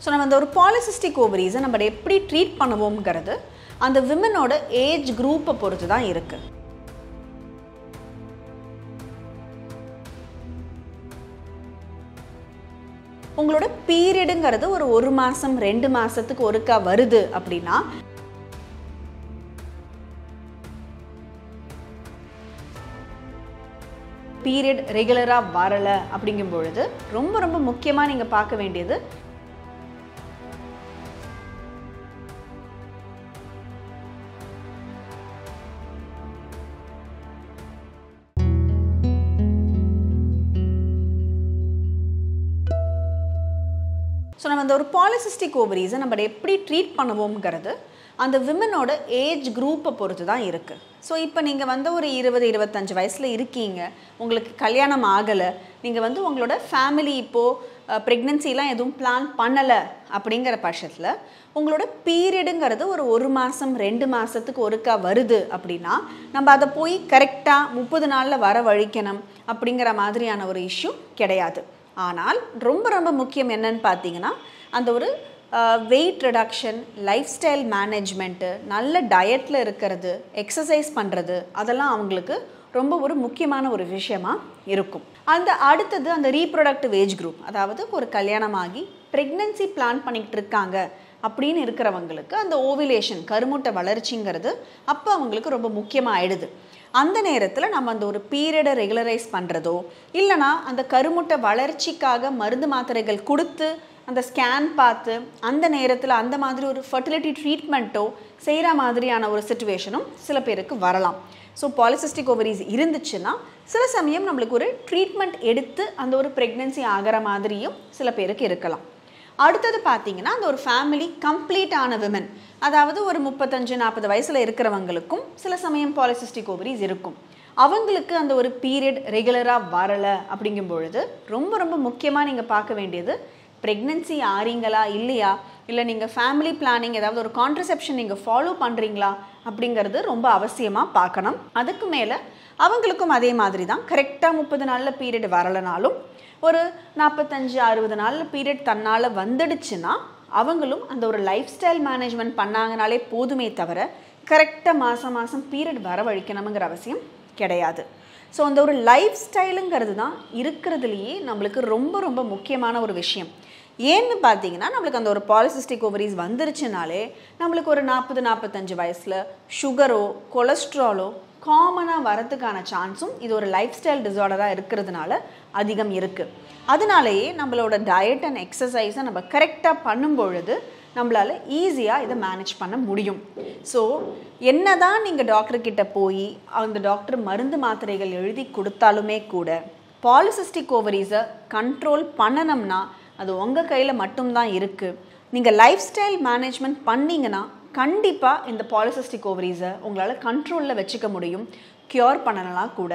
So நம்ம அந்த ஒரு பாலிசிஸ்டிக் ஓவரீஸை நம்ம எப்படி ட்ரீட் பண்ணுவோம்ங்கிறது அந்த விமனோட ஏஜ் குரூப்பை பொறுத்து தான் இருக்குது. உங்களோட பீரியடுங்கிறது ஒரு மாதம் 2 மாதத்துக்கு ஒருக்கா வருது அப்படின்னா பீரியட் ரெகுலராக வரலை அப்படிங்கும் பொழுது ரொம்ப முக்கியமாக நீங்கள் பார்க்க வேண்டியது ஸோ நம்ம அந்த ஒரு பாலிசிஸ்டிக் ஓவரீஸை நம்ம எப்படி ட்ரீட் பண்ணுவோம்ங்கிறது அந்த விமனோட ஏஜ் குரூப்பை பொறுத்து தான் இருக்குது. ஸோ இப்போ நீங்கள் ஒரு 20-25 வயசில் இருக்கீங்க, உங்களுக்கு கல்யாணம் ஆகலை, நீங்கள் உங்களோட ஃபேமிலி இப்போது ப்ரெக்னென்சிலாம் எதுவும் பிளான் பண்ணலை அப்படிங்கிற பட்சத்தில் உங்களோட பீரியடுங்கிறது ஒரு மாதம் 2 மாதத்துக்கு ஒருக்கா வருது அப்படின்னா நம்ம அதை போய் கரெக்டாக 30 நாளில் வரவழைக்கணும் அப்படிங்கிற மாதிரியான ஒரு இஷ்யூ கிடையாது. ஆனால் ரொம்ப முக்கியம் என்னன்னு பார்த்தீங்கன்னா அந்த ஒரு wait reduction, life style management, நல்ல டயட்டில் இருக்கிறது, எக்ஸசைஸ் பண்ணுறது, அதெல்லாம் அவங்களுக்கு ரொம்ப ஒரு முக்கியமான ஒரு விஷயமா இருக்கும். அந்த அடுத்தது அந்த ரீப்ரொடக்டிவ் ஏஜ் குரூப், அதாவது ஒரு கல்யாணமாகி ப்ரெக்னென்சி பிளான் பண்ணிக்கிட்டு இருக்காங்க அப்படின்னு இருக்கிறவங்களுக்கு அந்த ஓவிலேஷன், கருமுட்டை வளர்ச்சிங்கிறது அப்போ அவங்களுக்கு ரொம்ப முக்கியமாக ஆயிடுது. அந்த நேரத்தில் நம்ம அந்த ஒரு பீரியடை ரெகுலரைஸ் பண்ணுறதோ இல்லைனா அந்த கருமுட்டை வளர்ச்சிக்காக மருந்து மாத்திரைகள் கொடுத்து அந்த ஸ்கேன் பார்த்து அந்த நேரத்தில் அந்த மாதிரி ஒரு ஃபர்டிலிட்டி ட்ரீட்மெண்ட்டோ செய்கிற மாதிரியான ஒரு சிச்சுவேஷனும் சில பேருக்கு வரலாம். ஸோ பாலிசிஸ்டிக் ஓவரீஸ் இருந்துச்சுன்னா சில சமயம் நம்மளுக்கு ஒரு ட்ரீட்மெண்ட் எடுத்து அந்த ஒரு ப்ரெக்னென்சி ஆகிற மாதிரியும் சில பேருக்கு இருக்கலாம். அடுத்தது பார்த்தீங்கன்னா அந்த ஒரு ஃபேமிலி கம்ப்ளீட் ஆன விமன், அதாவது ஒரு 35-40 வயசில் இருக்கிறவங்களுக்கும் சில சமயம் பாலிசிஸ்டிக் ஓவரீஸ் இருக்கும். அவங்களுக்கு அந்த ஒரு பீரியட் ரெகுலராக வரலை அப்படிங்கும் பொழுது ரொம்ப முக்கியமாக நீங்கள் பார்க்க வேண்டியது ப்ரெக்னென்சி ஆறீங்களா இல்லையா, இல்லை நீங்கள் ஃபேமிலி பிளானிங் ஏதாவது ஒரு கான்ட்ரசெப்ஷன் நீங்கள் ஃபாலோ பண்ணுறீங்களா அப்படிங்கிறது ரொம்ப அவசியமாக பார்க்கணும். அதுக்கு மேலே அவங்களுக்கும் அதே மாதிரி தான் கரெக்டாக 30 நாளில் பீரியட் வரலைனாலும் ஒரு 45-60 நாளில் பீரியட் தன்னால் வந்துடுச்சுன்னா அவங்களும் அந்த ஒரு லைஃப் ஸ்டைல் மேனேஜ்மெண்ட் பண்ணாங்கனாலே போதுமே தவிர கரெக்டாக மாதம் பீரியட் வரவழைக்கணுங்கிற அவசியம் கிடையாது. ஸோ அந்த ஒரு லைஃப் ஸ்டைலுங்கிறது தான் இருக்கிறதுலையே நம்மளுக்கு ரொம்ப முக்கியமான ஒரு விஷயம். ஏன்னு பார்த்தீங்கன்னா நம்மளுக்கு அந்த ஒரு பாலிசிஸ்டிக் ஓவரீஸ் வந்துருச்சுனாலே நம்மளுக்கு ஒரு 40-45 வயசில் சுகரோ கொலஸ்ட்ராலோ காமனாக வரதுக்கான சான்ஸும் இது ஒரு லைஃப் ஸ்டைல் டிஸார்டராக இருக்கிறதுனால அதிகம் இருக்குது. அதனாலேயே நம்மளோட டயட் அண்ட் எக்ஸசைஸை நம்ம கரெக்டாக பண்ணும் பொழுது நம்மளால் ஈஸியாக இதை மேனேஜ் பண்ண முடியும். ஸோ என்ன தான் நீங்கள் டாக்டர்கிட்ட போய் அந்த டாக்டர் மருந்து மாத்திரைகள் எழுதி கொடுத்தாலுமே கூட பாலிசிஸ்டிக் ஓவரீஸை கண்ட்ரோல் பண்ணணும்னா அது உங்கள் கையில் மட்டும்தான் இருக்குது. நீங்கள் லைஃப் ஸ்டைல் மேனேஜ்மெண்ட் பண்ணிங்கன்னா கண்டிப்பாக இந்த பாலிசிஸ்டிக் ஓவரீஸை உங்களால் கண்ட்ரோலில் வச்சுக்க முடியும், க்யூர் பண்ணலாம் கூட.